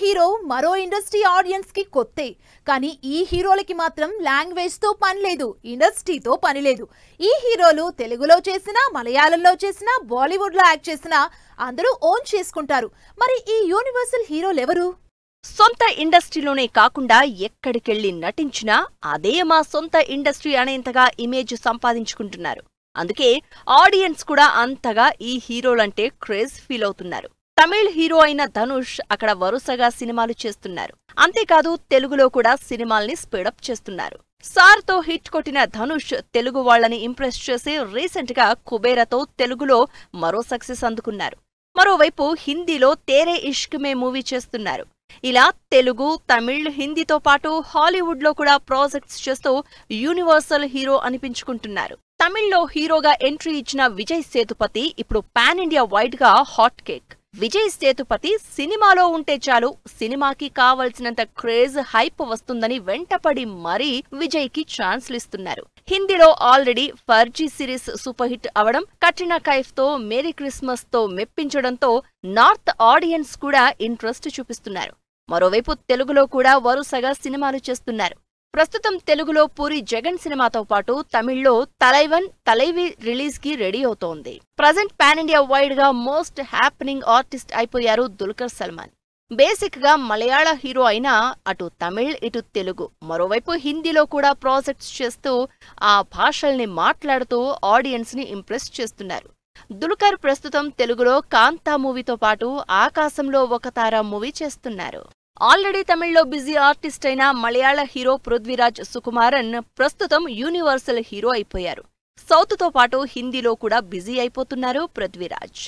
Hero మరో industry audience కి కొత్తే. కానీ ఈ హీరోలకి మాత్రం లాంగ్వేజ్ తో పని లేదు, ఇండస్ట్రీతో పని లేదు. ఈ హీరోలు తెలుగులో చేసినా, మలయాళంలో చేసినా, బాలీవుడ్ లో యాక్ట్ చేసినా అందరూ ఓన్ చేసుకుంటారు. మరి ఈ యూనివర్సల్ హీరోలు ఎవరు? సొంత ఇండస్ట్రీలోనే కాకుండా ఎక్కడికెళ్లి నటించినా అదే మా సొంత ఇండస్ట్రీ అనేంతగా ఇమేజ్ సంపాదించుకుంటున్నారు. అందుకే ఆడియన్స్ కూడా అంతగా ఈ హీరోలంటే క్రేజ్ ఫీల్ అవుతున్నారు. తమిళ్ హీరో అయిన ధనుష్ అక్కడ వరుసగా సినిమాలు చేస్తున్నారు. అంతేకాదు తెలుగులో కూడా సినిమాల్ని స్పీడప్ చేస్తున్నారు. సార్తో హిట్ కొట్టిన ధనుష్ తెలుగు వాళ్లని ఇంప్రెస్ చేసి రీసెంట్ గా కుబేరతో తెలుగులో మరో సక్సెస్ అందుకున్నారు. మరోవైపు హిందీలో తేరే ఇష్క్ మే మూవీ చేస్తున్నారు. ఇలా తెలుగు, తమిళ్, హిందీతో పాటు హాలీవుడ్ లో కూడా ప్రాజెక్ట్స్ చేస్తూ యూనివర్సల్ హీరో అనిపించుకుంటున్నారు. తమిళ్లో హీరోగా ఎంట్రీ ఇచ్చిన విజయ్ సేతుపతి ఇప్పుడు పాన్ ఇండియా వైడ్ గా హాట్ కేక్. విజయ్ సేతుపతి సినిమాలో ఉంటే చాలు సినిమాకి కావలసినంత క్రేజ్, హైప్ వస్తుందని వెంటపడి మరీ విజయ్ కి ఛాన్స్లిస్తున్నారు. హిందీలో already Farzi series super hit అవడం, కట్రినా కైఫ్ తో మేరీ క్రిస్మస్ తో మెప్పించడంతో నార్త్ ఆడియన్స్ కూడా ఇంట్రెస్ట్ చూపిస్తున్నారు. మరోవైపు తెలుగులో కూడా వరుసగా సినిమాలు చేస్తున్నారు. ప్రస్తుతం తెలుగులో పూరి జగన్ సినిమాతో పాటు తమిళ్లో తలైవన్, తలైవి రిలీజ్ కి రెడీ అవుతోంది. ప్రజెంట్ పాన్ ఇండియా వైడ్ గా మోస్ట్ హ్యాపెనింగ్ ఆర్టిస్ట్ అయిపోయారు దుల్కర్ సల్మాన్. బేసిక్ గా మలయాళ హీరో అయినా అటు తమిళ్, ఇటు తెలుగు, మరోవైపు హిందీలో కూడా ప్రాజెక్ట్స్ చేస్తూ ఆ భాషల్ని మాట్లాడుతూ ఆడియన్స్ ని ఇంప్రెస్ చేస్తున్నారు. దుల్కర్ ప్రస్తుతం తెలుగులో కాంతా మూవీతో పాటు ఆకాశంలో ఒక తార మూవీ చేస్తున్నారు. ఆల్రెడీ తమిళ్లో బిజీ ఆర్టిస్ట్ అయిన మలయాళ హీరో పృథ్వీరాజ్ సుకుమారన్ ప్రస్తుతం యూనివర్సల్ హీరో అయిపోయారు. సౌత్ తో పాటు హిందీలో కూడా బిజీ అయిపోతున్నారు పృథ్వీరాజ్.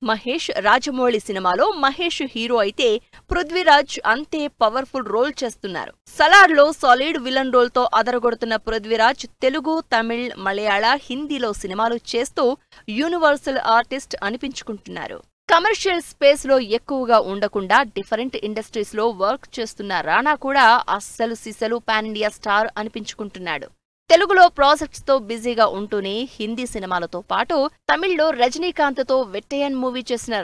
మహేష్ రాజమౌళి సినిమాలో మహేష్ హీరో అయితే పృథ్వీరాజ్ అంతే పవర్ఫుల్ రోల్ చేస్తున్నారు. సలార్లో సాలిడ్ విలన్ రోల్ తో అదరగొడుతున్న పృథ్వీరాజ్ తెలుగు, తమిళ్, మలయాళ, హిందీలో సినిమాలు చేస్తూ యూనివర్సల్ ఆర్టిస్ట్ అనిపించుకుంటున్నారు. కమర్షియల్ స్పేస్ లో ఎక్కువగా ఉండకుండా డిఫరెంట్ ఇండస్ట్రీస్ లో వర్క్ చేస్తున్న రానా కూడా అస్సలు సిసలు పాన్ ఇండియా స్టార్ అనిపించుకుంటున్నాడు. తెలుగులో ప్రాజెక్ట్స్ తో బిజీగా ఉంటూనే హిందీ సినిమాలతో పాటు తమిళ్లో రజనీకాంత్ తో వెట్టయన్ మూవీ చేసిన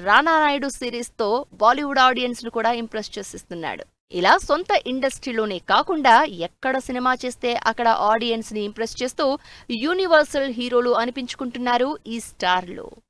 రానా నాయుడు సిరీస్ తో బాలీవుడ్ ఆడియన్స్ ను కూడా ఇంప్రెస్ చేసిస్తున్నాడు. ఇలా సొంత ఇండస్ట్రీలోనే కాకుండా ఎక్కడ సినిమా చేస్తే అక్కడ ఆడియన్స్ ని ఇంప్రెస్ చేస్తూ యూనివర్సల్ హీరోలు అనిపించుకుంటున్నారు ఈ స్టార్లు.